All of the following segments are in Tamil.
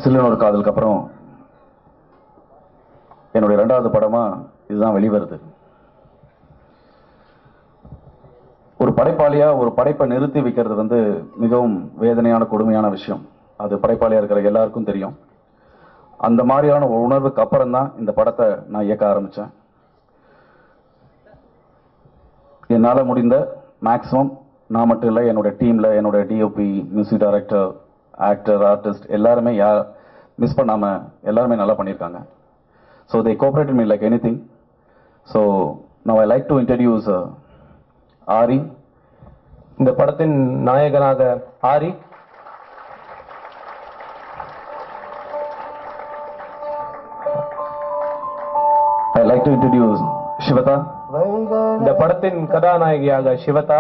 சில்லுன்னு ஒரு காதலுக்கு அப்புறம் என்னுடைய 2வது படமா இதுதான் வெளிவருது. ஒரு படைப்பாளியா ஒரு படைப்பை நிறுத்தி வைக்கிறது வந்து மிகவும் வேதனையான கொடுமையான விஷயம். அது படைப்பாளியா இருக்கிற எல்லாருக்கும் தெரியும். அந்த மாதிரியான ஒரு உணர்வுக்கு அப்புறம் தான் இந்த படத்தை நான் இயக்க ஆரம்பிச்சேன். என்னால முடிந்த மேக்ஸிமம் நான் மட்டும் இல்லை, என்னோட டீம்ல என்னோட DOP, music director, actor, artist எல்லாருமே மிஸ் பண்ணாம எல்லாருமே நல்லா பண்ணியிருக்காங்க. So they cooperated me like anything. So now I like to introduce Ari. இந்த படத்தின் நாயகனாக ஆரி. I like to introduce Shivata. இந்த படத்தின் கதாநாயகியாக சிவதா.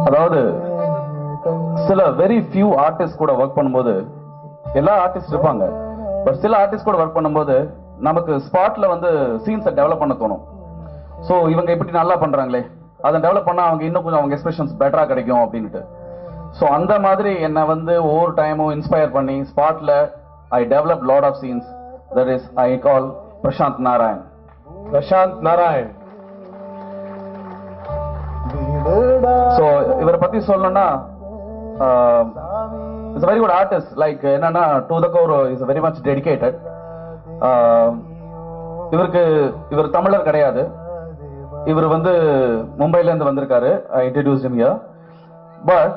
அதாவது சில வெரி ஃபியூ ஆர்டிஸ்ட் கூட ஒர்க் பண்ணும்போது எல்லா ஆர்டிஸ்ட் இருப்பாங்க, பட் சில ஆர்டிஸ்ட் கூட ஒர்க் பண்ணும்போது நமக்கு ஸ்பாட்ல வந்து சீன்ஸை டெவலப் பண்ண தோணும். ஸோ இவங்க இப்படி நல்லா பண்றாங்களே, அதை டெவலப் பண்ணா அவங்க இன்னும் கொஞ்சம் அவங்க எக்ஸ்பிரஷன்ஸ் பெட்டரா கிடைக்கும் அப்படின்ட்டு. ஸோ அந்த மாதிரி என்னை வந்து ஒவ்வொரு டைமும் இன்ஸ்பயர் பண்ணி ஸ்பாட்ல I develop lot of scenes. That is I call Prashanth Narayan. Prashanth Narayan. So இவரை பத்தி சொல்லணும்னா it's very good artist. Like என்னன்னா to the core is very much dedicated. இவர் தமிழர் கிடையாது. இவர் வந்து மும்பைல இருந்து வந்திருக்காரு. I introduced him here. But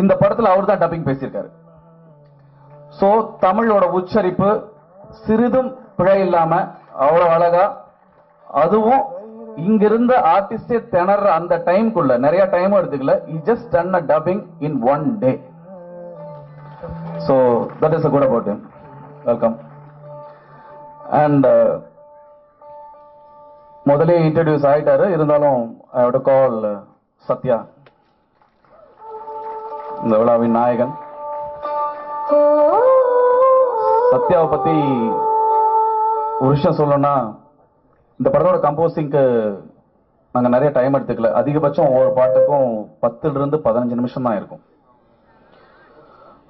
இந்த படத்துல அவர் தான் டப்பிங் பேசியிருக்காரு. ஸோ தமிழோட உச்சரிப்பு சிறிதும் பிழை இல்லாம அவ்வளவு அழகா, அதுவும் இங்கிருந்த ஆர்டிஸ்டே திணற அந்த டைம்குள்ள நிறைய டைம் எடுத்துக்கல. he just done a dubbing in one day. So that is a good about him. Welcome. And முதல்ல இன்ட்ரோடியூஸ் ஆயிட்டாரு, இருந்தாலும் I have to call Sathya, இந்த விழாவின் நாயகன். சத்யாவை பத்தி ஒரு விஷயம் சொல்லணும்னா, இந்த படத்தோட கம்போசிங்க்கு நாங்கள் நிறைய டைம் எடுத்துக்கல. அதிகபட்சம் ஒவ்வொரு பாட்டுக்கும் 10-15 நிமிஷம் தான் இருக்கும்.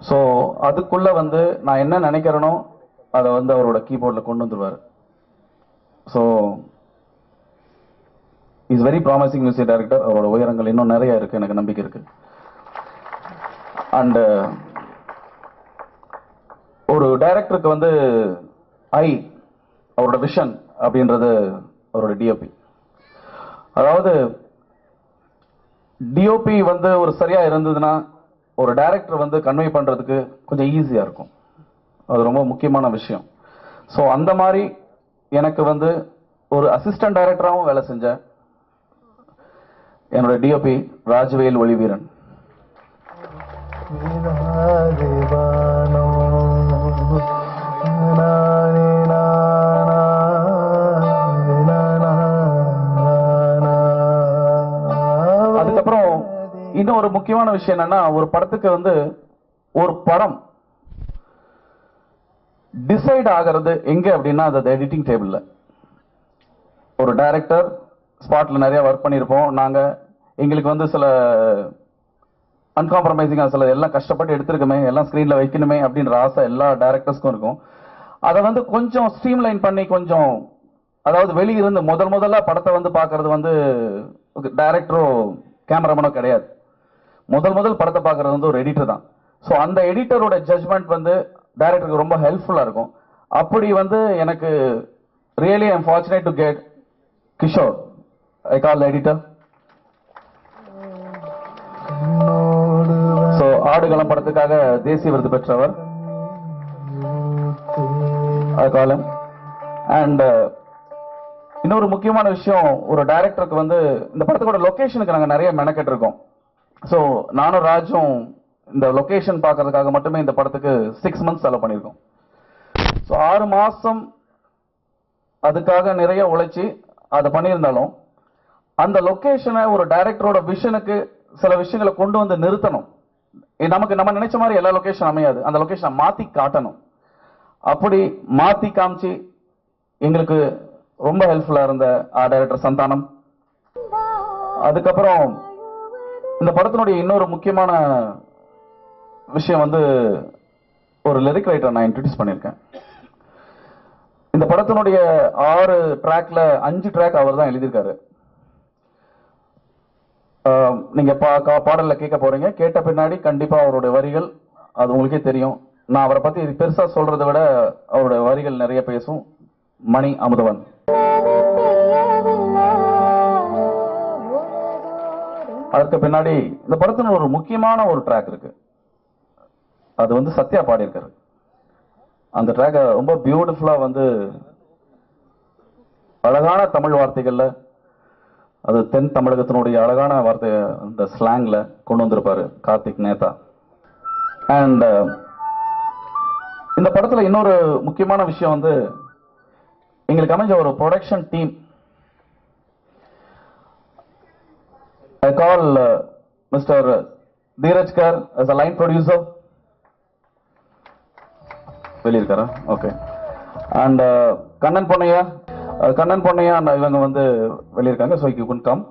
ஸோ அதுக்குள்ள வந்து நான் என்ன நினைக்கிறேனோ அதை வந்து அவரோட கீபோர்டில் கொண்டு வந்துருவார். So is very promising music director. அவரோட உயரங்கள் இன்னும் நிறைய இருக்கு, எனக்கு நம்பிக்கை இருக்கு. அண்ட் ஒரு டைரக்டருக்கு வந்து அவரோட விஷன் அப்படின்றது அவரோட டிஓபி. அதாவது டிஓபி வந்து ஒரு சரியா இருந்ததுன்னா ஒரு டைரக்டர் வந்து கன்வே பண்றதுக்கு கொஞ்சம் ஈஸியா இருக்கும். அது ரொம்ப முக்கியமான விஷயம். ஸோ அந்த மாதிரி எனக்கு வந்து ஒரு அசிஸ்டன்ட் டைரக்டராகவும் வேலை செஞ்ச என்னோட டிஓபி ராஜ்வேல் ஒளிவீரன். அதுக்கப்புறம் இன்னும் ஒரு முக்கியமான விஷயம் என்னன்னா, ஒரு படத்துக்கு வந்து ஒரு படம் டிசைட் ஆகிறது எங்க அப்படின்னா அது எடிட்டிங் டேபிள்ல. ஒரு டைரக்டர் ஸ்பாட்ல நிறைய ஒர்க் பண்ணியிருப்போம். எங்களுக்கு வந்து சில அன்காம்ப்ரமைசிங்கா சில எல்லாம் கஷ்டப்பட்டு எடுத்திருக்கமே, எல்லாம் ஸ்கிரீன்ல வைக்கணுமே அப்படின்ற ஆசை எல்லா டைரக்டர்ஸ்க்கும் இருக்கும். அதை வந்து கொஞ்சம் ஸ்ட்ரீம்லைன் பண்ணி கொஞ்சம், அதாவது வெளியிருந்து முதல்ல படத்தை வந்து பார்க்கறது வந்து டைரக்டரோ கேமராமேனோ கிடையாது. முதல் படத்தை பார்க்கறது வந்து ஒரு எடிட்டர் தான். ஸோ அந்த எடிட்டரோட ஜட்ஜ்மெண்ட் வந்து டைரக்டருக்கு ரொம்ப ஹெல்ப்ஃபுல்லா இருக்கும். அப்படி வந்து எனக்கு really I am fortunate to get Kishore, I call editor. So Aadukalam படத்துக்காக தேசிய விருது பெற்றவர், ஐ கால் ஹிம். அண்ட் இன்னொரு முக்கியமான விஷயம், ஒரு டைரக்டருக்கு வந்து இந்த படத்துக்கோட லொகேஷனுக்கு நாங்கள் நிறைய மெனக்கெட்டு இருக்கோம். ஸோ நானும் ராஜும் இந்த லொகேஷன் பார்க்கறதுக்காக மட்டுமே இந்த படத்துக்கு 6 months செலவு பண்ணியிருக்கோம். ஸோ 6 மாசம் அதுக்காக நிறைய உழைச்சி அதை பண்ணியிருந்தாலும் அந்த லொகேஷனை ஒரு டைரக்டரோட விஷனுக்கு சில விஷயங்களை கொண்டு வந்து நிறுத்தணும். நம்ம நினைச்ச மாதிரி எல்லா லொகேஷன் அமையாது, அந்த லொகேஷனை மாத்தி காட்டணும். அப்படி மாத்தி காமிச்சு எங்களுக்கு ரொம்ப ஹெல்ப்ஃபுல்லா இருந்த டைரக்டர் சந்தானம். அதுக்கப்புறம் இந்த படத்தினுடைய இன்னொரு முக்கியமான விஷயம் வந்து ஒரு லிரிக் ரைட்டர் நான் இன்ட்ரடியூஸ் பண்ணியிருக்கேன். இந்த படத்தினுடைய 6 ட்ராக்ல 5 ட்ராக் அவர் தான் எழுதியிருக்காரு. நீங்க பாடல்ல கேட்க போறீங்க. கேட்ட பின்னாடி கண்டிப்பா அவருடைய வரிகள் அது உங்களுக்கே தெரியும். நான் அவரை பத்தி பெருசா சொல்றதை விட அவருடைய வரிகள் நிறைய பேசும். மணி அமுதவன். அதற்கு பின்னாடி இந்த படத்துல ஒரு முக்கியமான ஒரு ட்ராக் இருக்கு. அது வந்து சத்யா பாடியிருக்காரு. அந்த ட்ராக் ரொம்ப பியூட்டிஃபுல்லா வந்து அழகான தமிழ் வார்த்தைகள்ல, அது தென் தமிழகத்தினுடைய அழகான வார்த்தை அந்த ஸ்லாங்ல கொண்டு வந்திருப்பாரு கார்த்திக் நேதா. அண்ட் இந்த படத்துல இன்னொரு முக்கியமான விஷயம் வந்து எங்களுக்கு அமைஞ்ச ஒரு production team. I call Mr. Dheeraj Kar as a line producer. வெளியிருக்காரா? ஓகே. அண்ட் கண்ணன் பொன்னையா இவங்க வந்து வெளியிருக்காங்க. So you could come.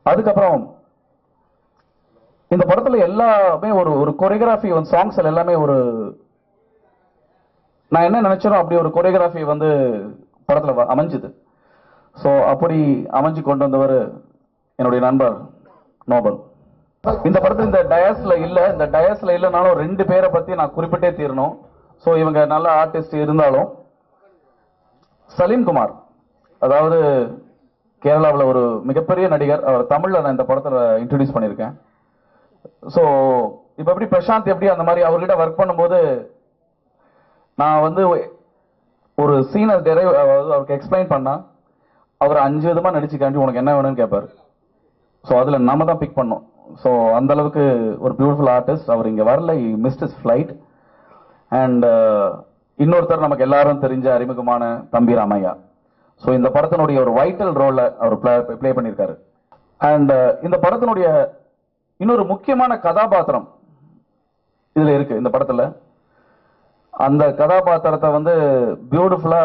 அதுக்கப்புறம் இந்த படத்துல எல்லாமே ஒரு கொரியோகிராஃபி வந்து சாங்ஸ் எல்லாமே ஒரு நான் என்ன நினைச்சேனோ அப்படி ஒரு கொரியோகிராஃபி வந்து படத்துல அமைஞ்சுது. ஸோ அப்படி அமைஞ்சு கொண்டு வந்தவர் என்னுடைய நண்பர் நோபல். இந்த படத்துல இந்த டயஸ்ல இல்லைனாலும் 2 பேரை பத்தி நான் குறிப்பிட்டே தீரணும். ஸோ இவங்க நல்ல ஆர்டிஸ்ட் இருந்தாலும் சலீம்குமார், அதாவது கேரளாவில் ஒரு மிகப்பெரிய நடிகர். அவர் தமிழ்ல நான் இந்த படத்துல இன்ட்ரடியூஸ் பண்ணியிருக்கேன். ஸோ இப்ப எப்படி பிரசாந்த் எப்படி அந்த மாதிரி அவர்கிட்ட ஒர்க் பண்ணும்போது நான் வந்து ஒரு சீனை அவருக்கு எக்ஸ்பிளைன் பண்ணா அவர் 5 விதமா நடிச்சு காண்டி உனக்கு என்ன வேணும்னு கேட்பாரு. ஸோ அதுல நம்ம தான் பிக் பண்ணோம். ஸோ அந்த அளவுக்கு ஒரு பியூட்டிஃபுல் ஆர்டிஸ்ட். அவர் இங்க வரல, மிஸ்ட் இஸ் ஃபிளைட். அண்ட் இன்னொருத்தர் நமக்கு எல்லாரும் தெரிஞ்ச அறிமுகமான தம்பி ராமையா. ஸோ இந்த படத்தினுடைய ஒரு வைட்டல் ரோலை அவர் பிளே பண்ணியிருக்காரு. அண்ட் இந்த படத்தினுடைய இன்னொரு முக்கியமான கதாபாத்திரம் இதுல இருக்கு. இந்த படத்துல அந்த கதாபாத்திரத்தை வந்து பியூட்டிஃபுல்லா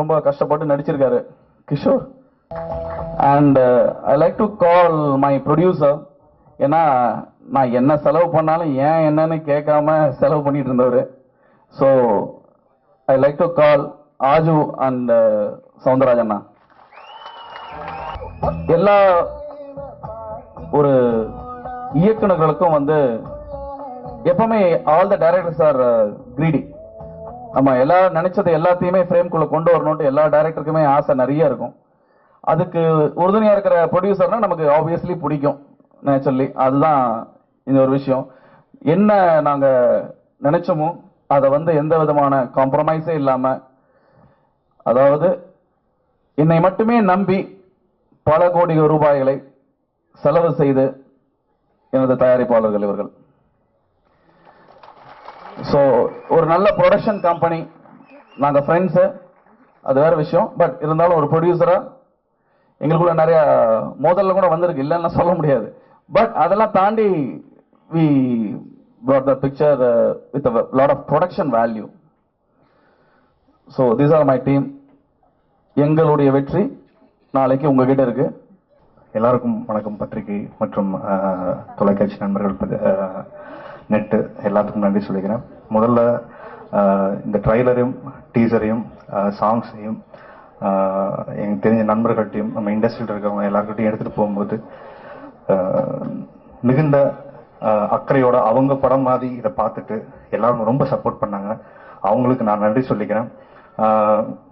ரொம்ப கஷ்டப்பட்டு நடிச்சிருக்காரு Kishore. And I like to call my producer. ஏன்னா நான் என்ன செலவு பண்ணாலும் ஏன் என்னன்னு கேட்காம செலவு பண்ணிட்டு இருந்தவர். So I like to call Aju and Soundararaj அண்ணா. எல்லா ஒரு இயக்குநர்களுக்கும் வந்து எப்பவுமே all the directors are greedy. நம்ம எல்லாரும் நினைச்சது எல்லாத்தையுமே ஃப்ரேம்குள்ள கொண்டு வரணும்ட்டு எல்லா டைரக்டருக்குமே ஆசை நிறைய இருக்கும். அதுக்கு உறுதுணையா இருக்கிற ப்ரொடியூசர்னா நமக்கு ஆப்வியஸ்லி பிடிக்கும் நேச்சுரலி. அதுதான் இந்த ஒரு விஷயம். என்ன நாங்க நினைச்சோமோ அதை வந்து எந்த விதமான காம்ப்ரமைஸே இல்லாம, அதாவது என்னை மட்டுமே நம்பி பல கோடி ரூபாய்களை செலவு செய்து எனது தயாரிப்பாளர்கள் இவர்கள். ஸோ ஒரு நல்ல ப்ரொடக்ஷன் கம்பெனி, நாங்கள் ஃப்ரெண்ட்ஸு, அது வேற விஷயம். பட் இருந்தாலும் ஒரு ப்ரொடியூசரா எங்களுக்குள்ள நிறைய மோதல்ல கூட வந்திருக்கு, இல்லைன்னு சொல்ல முடியாது. பட் அதெல்லாம் தாண்டி we brought the picture with a lot of production value. So these are my team. எங்களுடைய வெற்றி நாளைக்கு உங்ககிட்ட இருக்கு. எல்லாருக்கும் வணக்கம். பத்திரிகை மற்றும் தொலைக்காட்சி நண்பர்கள், நெட்டு எல்லாத்துக்கும் நன்றி சொல்லிக்கிறேன். முதல்ல இந்த ட்ரைலரையும் டீசரையும் சாங்ஸையும் எனக்கு தெரிஞ்ச நண்பர்கள்ட்டையும் நம்ம இண்டஸ்ட்ரியில் இருக்கிறவங்க எல்லாருக்கிட்டையும் எடுத்துகிட்டு போகும்போது மிகுந்த அக்கறையோட அவங்க படம் மாதிரி இதை பார்த்துட்டு எல்லாரும் ரொம்ப சப்போர்ட் பண்ணாங்க. அவங்களுக்கு நான் நன்றி சொல்லிக்கிறேன்.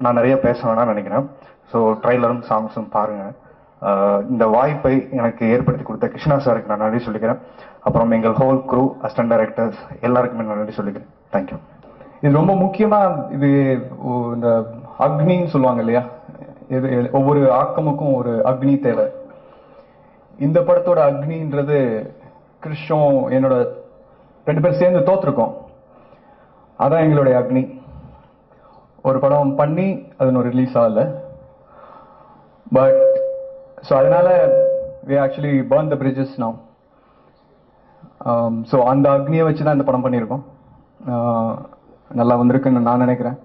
நான் நிறைய பேச வேணாம்னு நினைக்கிறேன். ஸோ ட்ரைலரும் சாங்ஸும் பாருங்கள். இந்த வாய்ப்பை எனக்கு ஏற்படுத்தி கொடுத்த கிருஷ்ணா சாருக்கு நான் நன்றி சொல்லிக்கிறேன். அப்புறம் எங்கள் ஹோல் க்ரூ, அசிஸ்டன்ட் டைரக்டர்ஸ் எல்லாருக்குமே நான் நன்றி சொல்லிக்கிறேன். தேங்க்யூ. இது ரொம்ப முக்கியமா, இது இந்த அக்னின்னு சொல்லுவாங்க இல்லையா, இது ஒவ்வொரு ஆக்கமுக்கும் ஒரு அக்னி தேவை. இந்த படத்தோட அக்னின்றது கிருஷ்ணம் என்னோட 2 பேரும் சேர்ந்து தோத்துருக்கோம். அதான் எங்களுடைய அக்னி. ஒரு படம் பண்ணி அது இன்னும் ரிலீஸ் ஆகல. பட் ஸோ அதனால we actually burn the bridges now. So அந்த அக்னியை வச்சு தான் இந்த படம் பண்ணியிருக்கோம். நல்லா வந்திருக்குன்னு நான் நினைக்கிறேன்.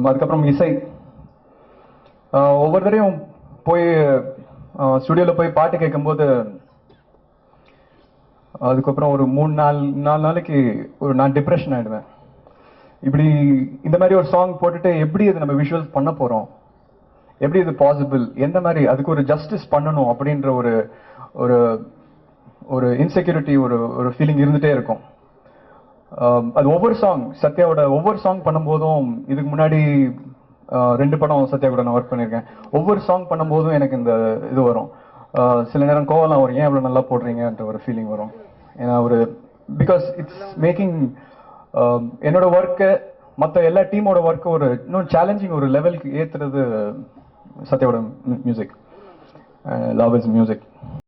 அதுக்கப்புறம் இசை, ஒவ்வொரு தடையும் போய் ஸ்டுடியோவில் போய் பாட்டு கேட்கும்போது அதுக்கப்புறம் ஒரு 4 நாளைக்கு நான் டிப்ரெஷன் ஆயிடுவேன். இப்படி இந்த மாதிரி ஒரு சாங் போட்டுட்டு எப்படி இது நம்ம விஷுவல்ஸ் பண்ண போறோம், எப்படி இது பாசிபிள், எந்த மாதிரி அதுக்கு ஒரு ஜஸ்டிஸ் பண்ணணும் அப்படின்ற ஒரு ஒரு ஒரு இன்செக்யூரிட்டி, ஒரு ஃபீலிங் இருந்துட்டே இருக்கும். அது ஒவ்வொரு சாங், சத்யாவோட ஒவ்வொரு சாங் பண்ணும்போதும், இதுக்கு முன்னாடி 2 படம் சத்யா கூட நான் ஒர்க் பண்ணியிருக்கேன். ஒவ்வொரு சாங் பண்ணும்போதும் எனக்கு இந்த இது வரும். சில நேரம் கோவலாம் வரும், ஏன் இவ்வளோ நல்லா போடுறீங்கன்ற ஒரு ஃபீலிங் வரும். ஏன்னா பிகாஸ் இட்ஸ் மேக்கிங் என்னோட ஒர்க்கை மற்ற எல்லா டீமோட ஒர்க்கை இன்னும் சேலஞ்சிங் ஒரு லெவலுக்கு ஏற்றுறது சத்யாவோட மியூசிக். Love is music.